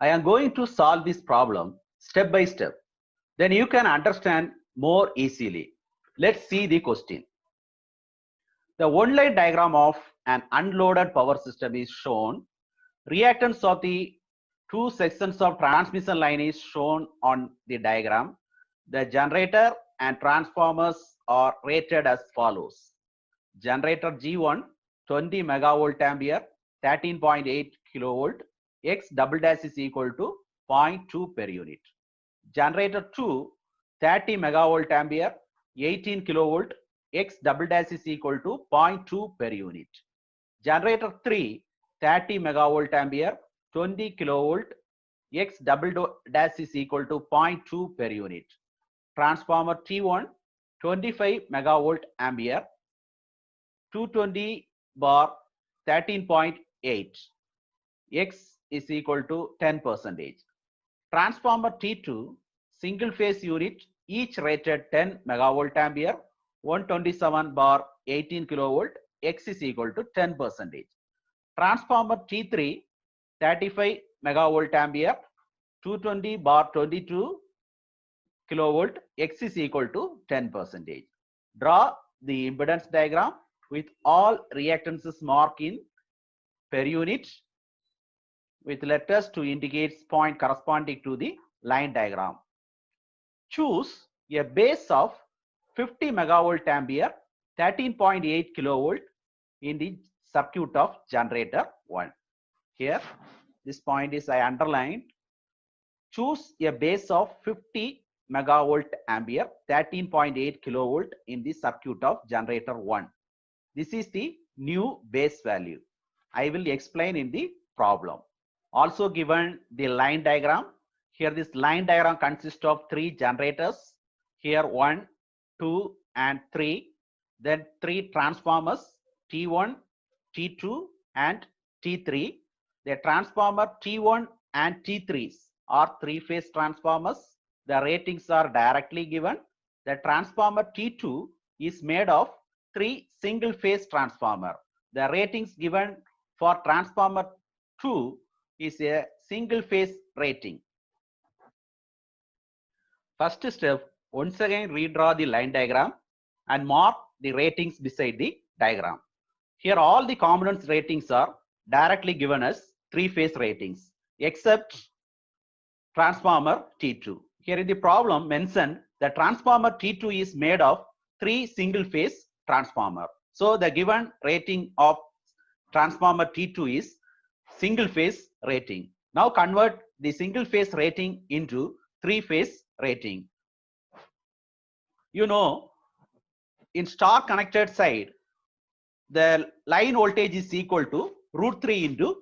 I am going to solve this problem step by step. Then you can understand more easily. Let's see the question. The one-line diagram of an unloaded power system is shown. Reactance of the two sections of transmission line is shown on the diagram. The generator and transformers are rated as follows. Generator G1 20 megavolt ampere 13.8 kilovolt X double dash is equal to 0.2 per unit. Generator 2 30 megavolt ampere 18 kilovolt X double dash is equal to 0.2 per unit. Generator 3 30 megavolt ampere 20 kilovolt X double dash is equal to 0.2 per unit. Transformer T1 25 megavolt ampere 220 bar 13.8 X is equal to 10%. Transformer T2 single phase unit each rated 10 megavolt ampere 127 bar 18 kilovolt X is equal to 10%. Transformer T3 35 megavolt ampere 220 bar 22 kilovolt X is equal to 10%. Draw the impedance diagram with all reactances marked in per unit with letters to indicate point corresponding to the line diagram. Choose a base of 50 megavolt ampere 13.8 kilovolt in the circuit of generator 1. Here this point is I underlined. Choose a base of 50 megavolt ampere 13.8 kilovolt in the circuit of generator 1. This is the new base value. I will explain in the problem. Also given the line diagram. Here this line diagram consists of 3 generators. Here 1, 2 and 3. Then 3 transformers T1, T2 and T3. The transformer T1 and T3s are 3-phase transformers. The ratings are directly given. The transformer T2 is made of 3 single phase transformer. The ratings given for transformer 2 is a single phase rating. First step, once again redraw the line diagram and mark the ratings beside the diagram. Here all the components ratings are directly given as 3-phase ratings except transformer T2. Here in the problem mentioned the transformer T2 is made of 3 single phase transformer. So the given rating of transformer T2 is single phase rating. Now convert the single phase rating into 3-phase rating. You know, in star connected side, the line voltage is equal to √3 into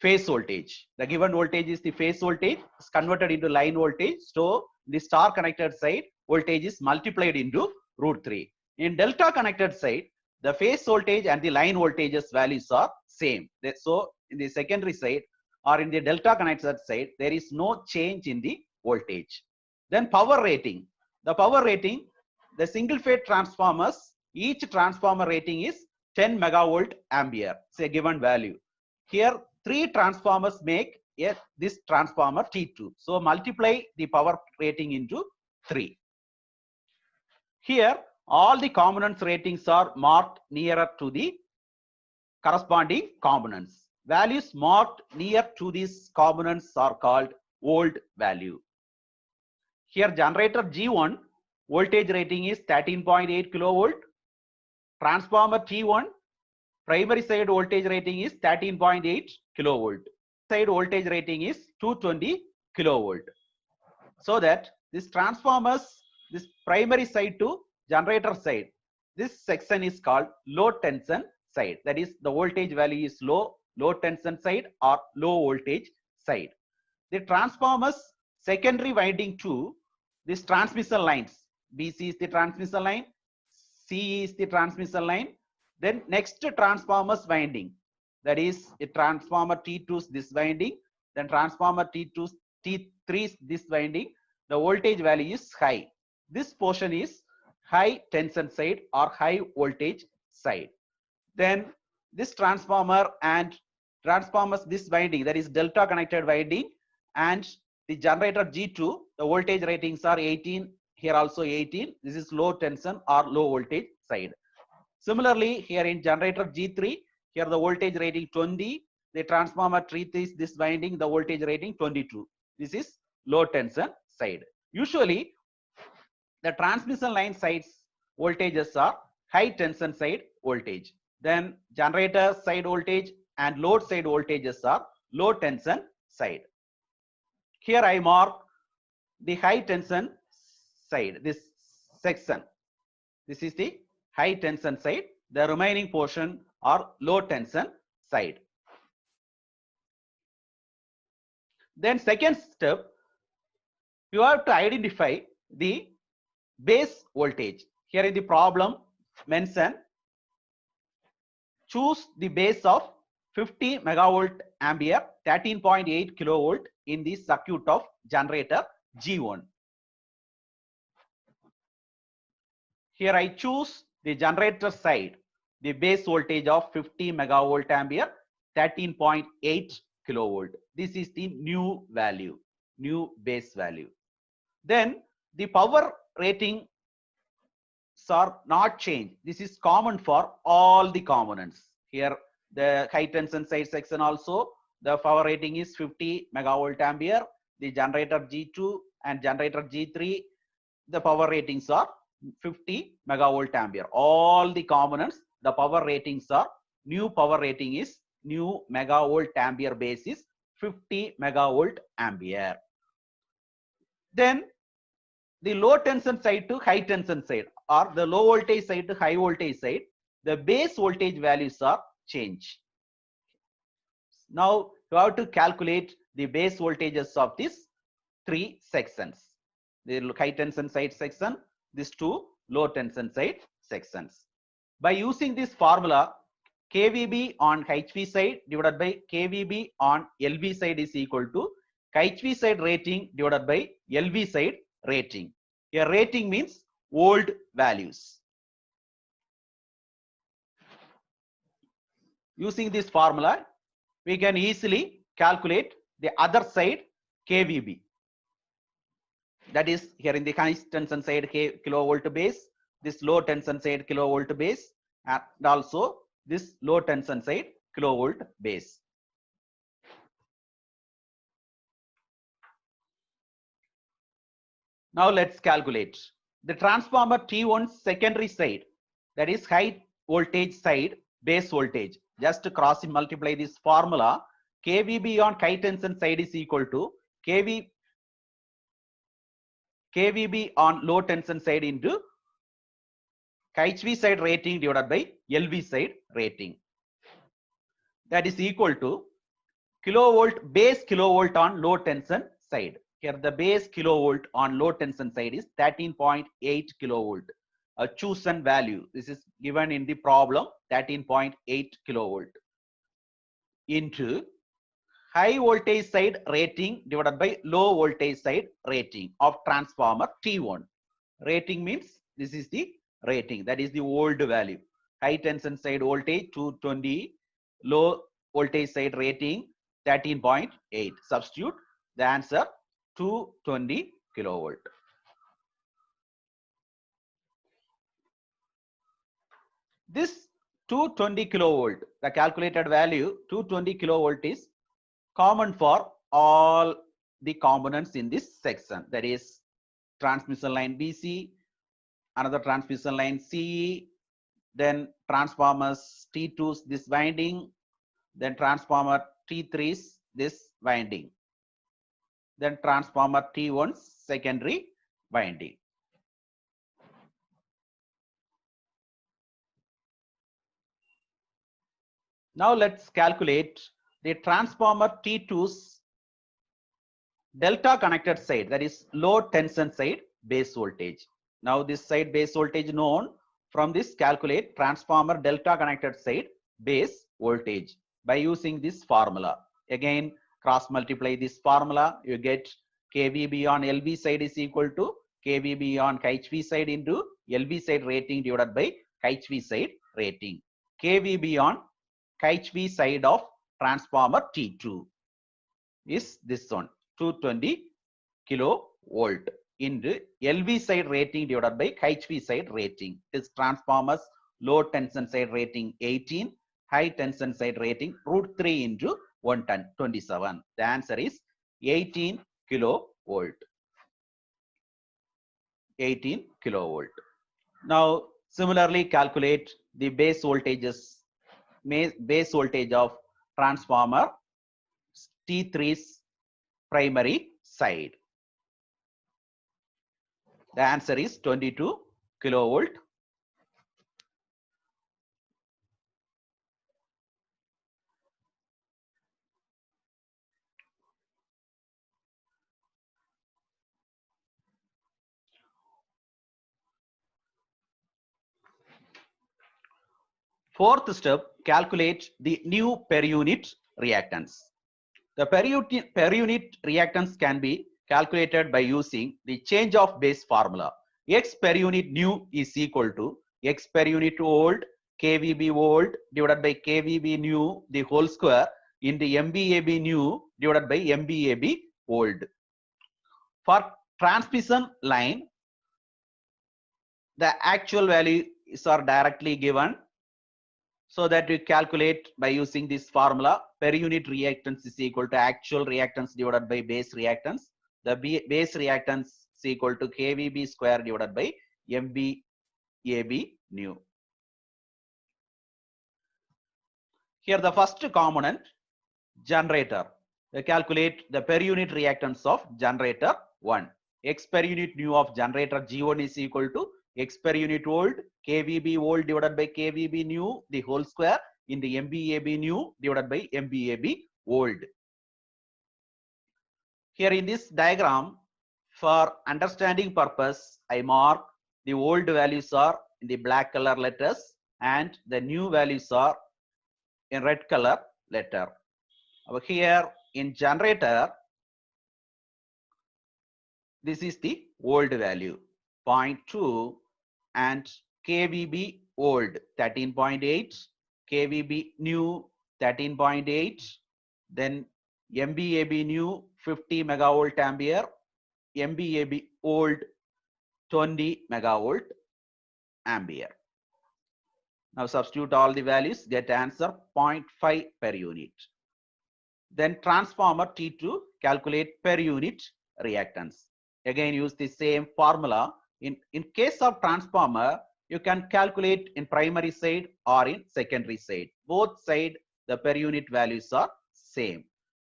phase voltage. The given voltage is the phase voltage, is converted into line voltage. So the star connected side voltage is multiplied into √3. In delta connected side, the phase voltage and the line voltages values are same. So in the secondary side or in the delta connected side, there is no change in the voltage. Then power rating. The power rating, the single phase transformers, each transformer rating is 10 megavolt ampere. It's a given value. Here 3 transformers make this transformer T2. So multiply the power rating into 3. Here all the components ratings are marked nearer to the corresponding components. Values marked near to these components are called old value. Here generator G1 voltage rating is 13.8 kilovolt. Transformer T1 primary side voltage rating is 13.8 kilovolt. Side voltage rating is 220 kilovolt. So that this transformers, this primary side to generator side, this section is called low tension side. That is the voltage value is low tension side or low voltage side. The transformers secondary winding to this transmission lines. BC is the transmission line, C is the transmission line. Then next transformers winding, that is a transformer T2's this winding, then transformer T2's T3's this winding. The voltage value is high. This portion is high tension side or high voltage side. Then this transformer and transformers this winding, that is delta connected winding, and the generator G2, the voltage ratings are 18, here also 18. This is low tension or low voltage side. Similarly, here in generator G3, here the voltage rating 20, the transformer treats this winding, the voltage rating 22. This is low tension side. Usually, the transmission line sides voltages are high tension side voltage. Then generator side voltage and load side voltages are low tension side. Here I mark the high tension side, this section. This is the high tension side. The remaining portion are low tension side. Then second step, you have to identify the base voltage. Here in the problem mentioned, choose the base of 50 megavolt ampere, 13.8 kilovolt in the circuit of generator G1. Here I choose the generator side, the base voltage of 50 megavolt ampere, 13.8 kilovolt. This is the new value, new base value. Then the power rating are not changed. This is common for all the components. Here the high tension side section also, the power rating is 50 megavolt ampere. The generator G2 and generator G3, the power ratings are 50 megavolt ampere. All the components, the power ratings are, new power rating is, new megavolt ampere base is 50 megavolt ampere. Then the low tension side to high tension side, or the low voltage side to high voltage side, the base voltage values are changed. Now you have to calculate the base voltages of these three sections. The high tension side section, these two low tension side sections. By using this formula, kVb on HV side divided by kVb on LV side is equal to HV side rating divided by LV side rating. Here rating means old values. Using this formula, we can easily calculate the other side kVb. That is here in the high tension side kilovolt base, this low tension side kilovolt base, and also this low tension side kilovolt base. Now let's calculate the transformer T1 secondary side, that is high voltage side base voltage. Just cross multiply this formula, kVb on high tension side is equal to kVb on low tension side into HV side rating divided by LV side rating. That is equal to kilovolt, base kilovolt on low tension side. Here the base kilovolt on low tension side is 13.8 kilovolt, a chosen value. This is given in the problem, 13.8 kilovolt into high voltage side rating divided by low voltage side rating of transformer T1. Rating means this is the rating, that is the old value. High tension side voltage 220, low voltage side rating 13.8. Substitute the answer 220 kilovolt. This 220 kilovolt, the calculated value 220 kilovolt is common for all the components in this section. That is transmission line BC, another transmission line CE, then transformers T2's this winding, then transformer T3's this winding, then transformer T1's secondary winding. Now let's calculate the transformer T2's delta connected side, that is low tension side base voltage. Now this side base voltage known, from this calculate transformer delta connected side base voltage by using this formula. Again cross multiply this formula, you get kVb on LV side is equal to kVb on HV side into LV side rating divided by HV side rating. kVb on HV side of transformer T2 is this one, 220 kilovolt into LV side rating divided by HV side rating. This transformer's low tension side rating 18, high tension side rating √3 into 127. The answer is 18 kilovolt. 18 kilovolt. Now, similarly, calculate the base voltages, base voltage of transformer T3's primary side. The answer is 22 kilovolt. Fourth step, calculate the new per unit reactance. The per unit reactance can be calculated by using the change of base formula. X per unit new is equal to X per unit old kVb old divided by kVb new the whole square into MVAB new divided by MVAB old. For transmission line, the actual values are directly given, so that we calculate by using this formula. Per unit reactance is equal to actual reactance divided by base reactance. The base reactance is equal to kVb square divided by MVAB new. Here the first component, generator. We calculate the per unit reactance of generator 1. X per unit new of generator G1 is equal to X per unit old kVb old divided by kVb new the whole square in the MVAB new divided by MVAB old. Here in this diagram, for understanding purpose, I mark the old values are in the black color letters and the new values are in red color letter. Over here in generator, this is the old value 0.2 and kVb old 13.8, kVb new 13.8, then MVAB new 50 megavolt ampere, MVAB old 20 megavolt ampere. Now substitute all the values, get answer 0.5 per unit. Then transformer T2, calculate per unit reactance. Again use the same formula. In case of transformer, you can calculate in primary side or in secondary side. Both side the per unit values are same.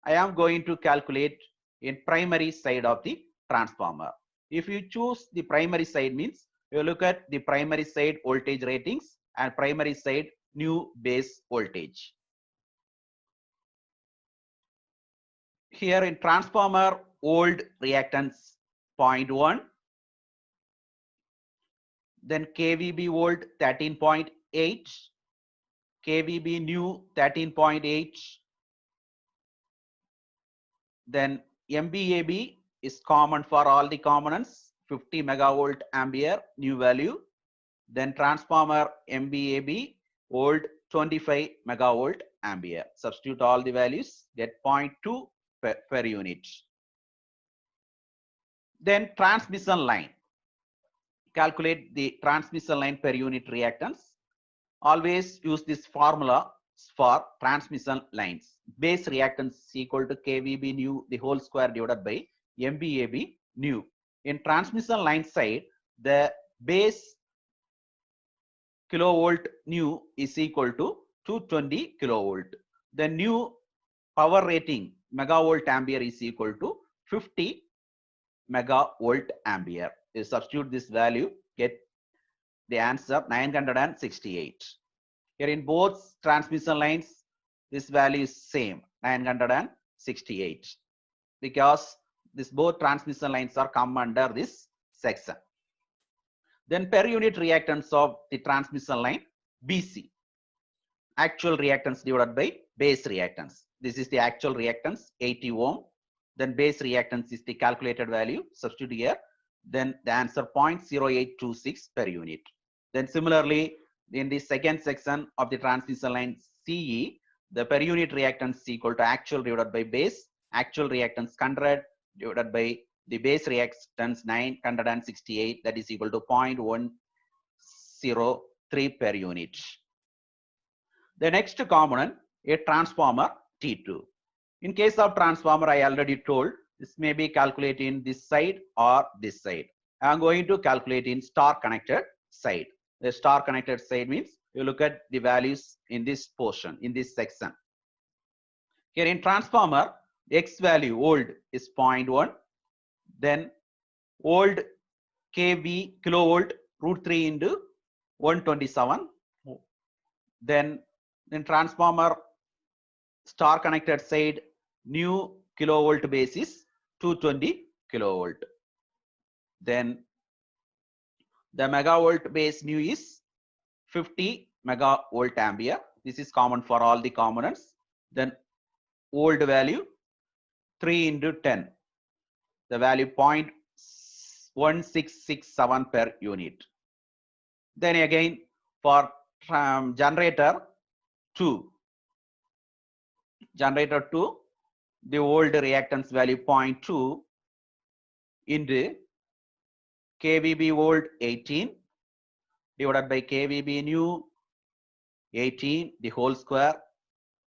I am going to calculate in primary side of the transformer. If you choose the primary side means you look at the primary side voltage ratings and primary side new base voltage. Here in transformer old reactance 0.1, then kVb old 13.8, kVb new 13.8, then MVAB is common for all the components 50 megavolt ampere new value, then transformer MVAB old 25 megavolt ampere. Substitute all the values, get 0.2 per unit. Then transmission line, calculate the transmission line per unit reactance. Always use this formula for transmission lines. Base reactance is equal to kVb new the whole square divided by MVAB new. In transmission line side, the base kilovolt new is equal to 220 kilovolt. The new power rating megavolt ampere is equal to 50 megavolt ampere. You substitute this value, get the answer 968. Here in both transmission lines, this value is same 968 because this both transmission lines are come under this section. Then per unit reactance of the transmission line BC, actual reactance divided by base reactance. This is the actual reactance 80 ohm. Then base reactance is the calculated value, substitute here. Then the answer 0.0826 per unit. Then similarly, in the second section of the transmission line CE, the per unit reactance is equal to actual divided by base. Actual reactance 100, divided by the base reactance 968, that is equal to 0.103 per unit. The next component, a transformer T2. In case of transformer, I already told this may be calculated in this side or this side. I am going to calculate in star connected side. The star connected side means you look at the values in this portion, in this section. Here in transformer, X value old is 0.1, then old kV kilovolt root 3 into 127. Then in transformer star connected side, new kilovolt base is 220 kilovolt. Then the megavolt base new is 50 megavolt ampere. This is common for all the components. Then old value 3 into 10. The value 0.1667 per unit. Then again for generator 2. Generator 2, the old reactance value 0.2 into kVb old 18 divided by kVb new 18 the whole square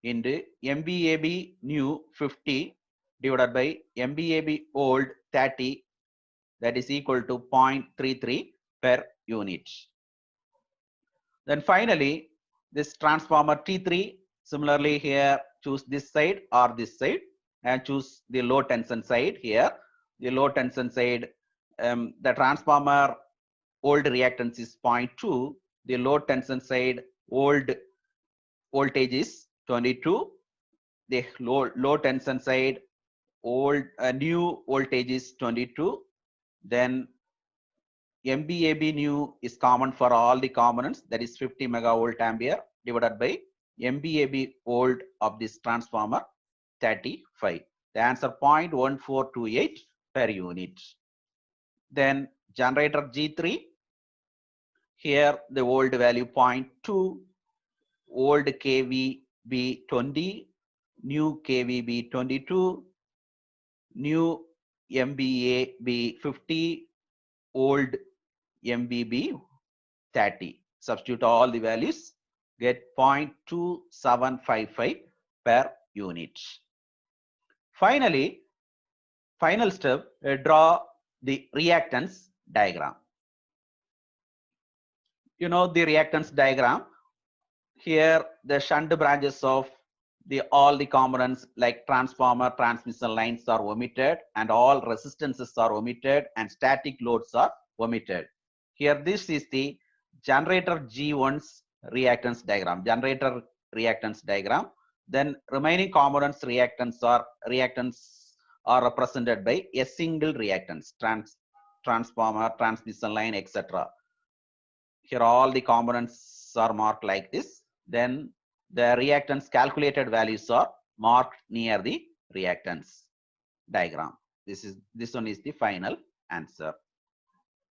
into MVAB new 50 divided by MVAB old 30, that is equal to 0.33 per unit. Then finally, this transformer T3, similarly here choose this side or this side and choose the low tension side here. The low tension side, the transformer old reactance is 0.2. The low tension side old voltage is 22. The low tension side old new voltage is 22. Then MVAB new is common for all the components, that is 50 megavolt ampere divided by MVAB old of this transformer 35. The answer 0.1428 per unit. Then generator G3, here the old value 0.2, old kVb 20, new kVb 22, new MVAB 50, old MVB 30. Substitute all the values, get 0.2755 per unit. Finally, final step, draw the reactance diagram. You know the reactance diagram. Here the shunt branches of all the components like transformer, transmission lines are omitted, and all resistances are omitted, and static loads are omitted. Here this is the generator G1's reactance diagram, generator reactance diagram. Then remaining components reactants are represented by a single reactance, transformer, transmission line, etc. Here all the components are marked like this. Then the reactance calculated values are marked near the reactance diagram. This one is the final answer.